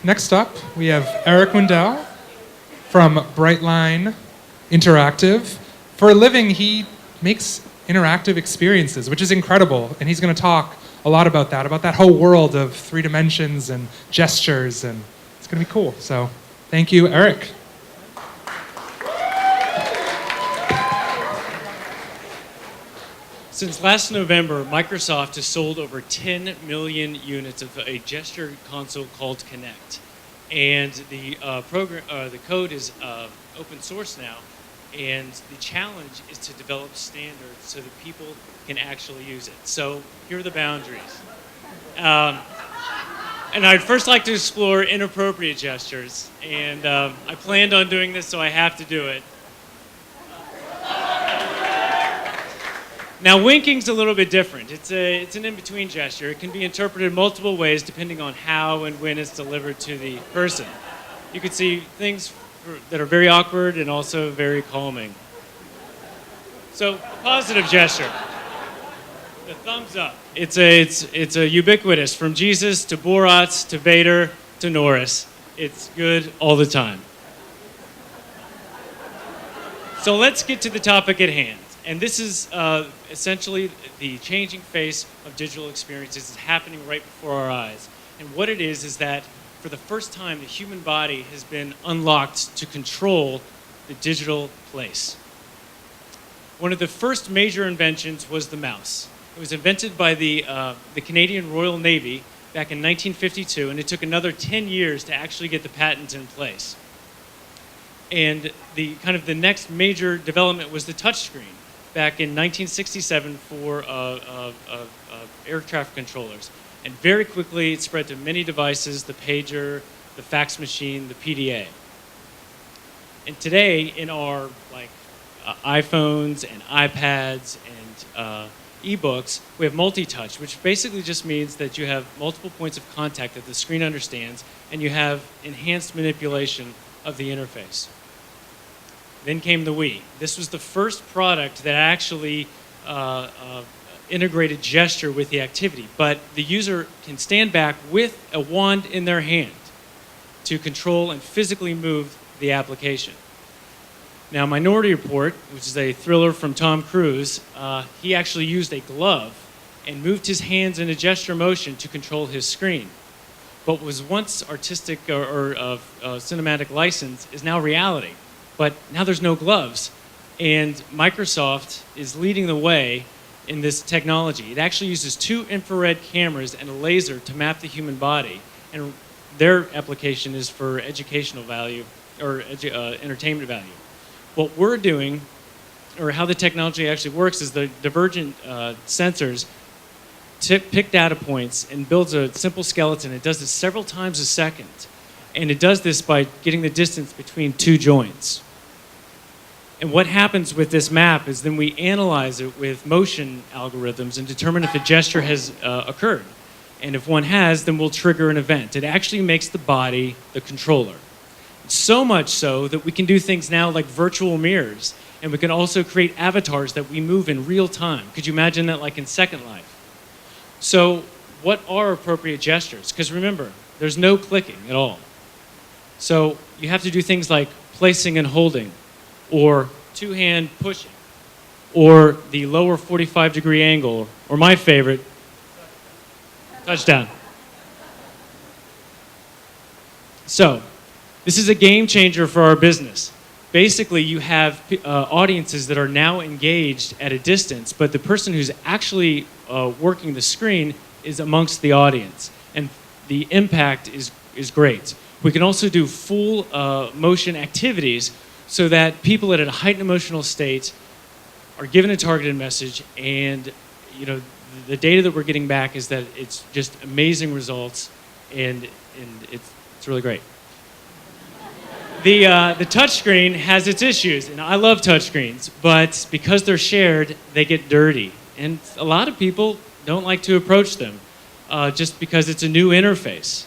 Next up, we have Erik Muendel from Brightline Interactive. For a living, he makes interactive experiences, which is incredible. And he's going to talk a lot about that whole world of 3 dimensions and gestures, and it's going to be cool. So thank you, Erik. Since last November, Microsoft has sold over 10 million units of a gesture console called Kinect. And the code is open source now, and the challenge is to develop standards so that people can actually use it. So here are the boundaries. And I'd first like to explore inappropriate gestures, and I planned on doing this, so I have to do it. Now, winking's a little bit different. It's an in-between gesture. It can be interpreted multiple ways depending on how and when it's delivered to the person. You can see things that are very awkward and also very calming. So, a positive gesture. The thumbs up. It's a ubiquitous, from Jesus to Borat to Vader to Norris. It's good all the time. So let's get to the topic at hand. And this is essentially the changing face of digital experiences is happening right before our eyes. And what it is that for the first time, the human body has been unlocked to control the digital place. One of the first major inventions was the mouse. It was invented by the Canadian Royal Navy back in 1952, and it took another 10 years to actually get the patent in place. And the next major development was the touchscreen back in 1967 for air traffic controllers. And very quickly it spread to many devices, the pager, the fax machine, the PDA. And today in our iPhones and iPads and e-books, we have multi-touch, which basically just means that you have multiple points of contact that the screen understands, and you have enhanced manipulation of the interface. Then came the Wii. This was the first product that actually integrated gesture with the activity, but the user can stand back with a wand in their hand to control and physically move the application. Now, Minority Report, which is a thriller from Tom Cruise, he actually used a glove and moved his hands in a gesture motion to control his screen. What was once artistic or cinematic license is now reality. But now there's no gloves, and Microsoft is leading the way in this technology. It actually uses 2 infrared cameras and a laser to map the human body, and their application is for educational value or entertainment value. What we're doing, or how the technology actually works, is the divergent sensors pick data points and builds a simple skeleton. It does this several times a second. And it does this by getting the distance between 2 joints. And what happens with this map is then we analyze it with motion algorithms and determine if a gesture has occurred. And if one has, then we'll trigger an event. It actually makes the body the controller. So much so that we can do things now like virtual mirrors. And we can also create avatars that we move in real time. Could you imagine that like in Second Life? So what are appropriate gestures? Because remember, there's no clicking at all. So you have to do things like placing and holding, or 2-hand pushing, or the lower 45-degree angle, or my favorite, touchdown. So this is a game changer for our business. Basically, you have audiences that are now engaged at a distance, but the person who's actually working the screen is amongst the audience, and the impact is great. We can also do full motion activities so that people at a heightened emotional state are given a targeted message, and the data that we're getting back is that it's just amazing results, and it's really great. The touchscreen has its issues, and I love touchscreens, but because they're shared, they get dirty, and a lot of people don't like to approach them just because it's a new interface.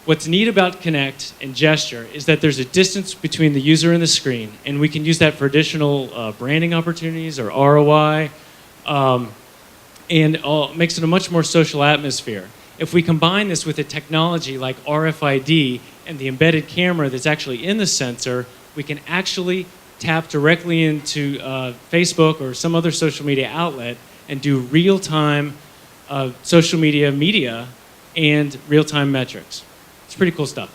What's neat about Kinect and gesture is that there's a distance between the user and the screen, and we can use that for additional branding opportunities or ROI, and makes it a much more social atmosphere. If we combine this with a technology like RFID and the embedded camera that's actually in the sensor, we can actually tap directly into Facebook or some other social media outlet and do real-time social media and real-time metrics. It's pretty cool stuff.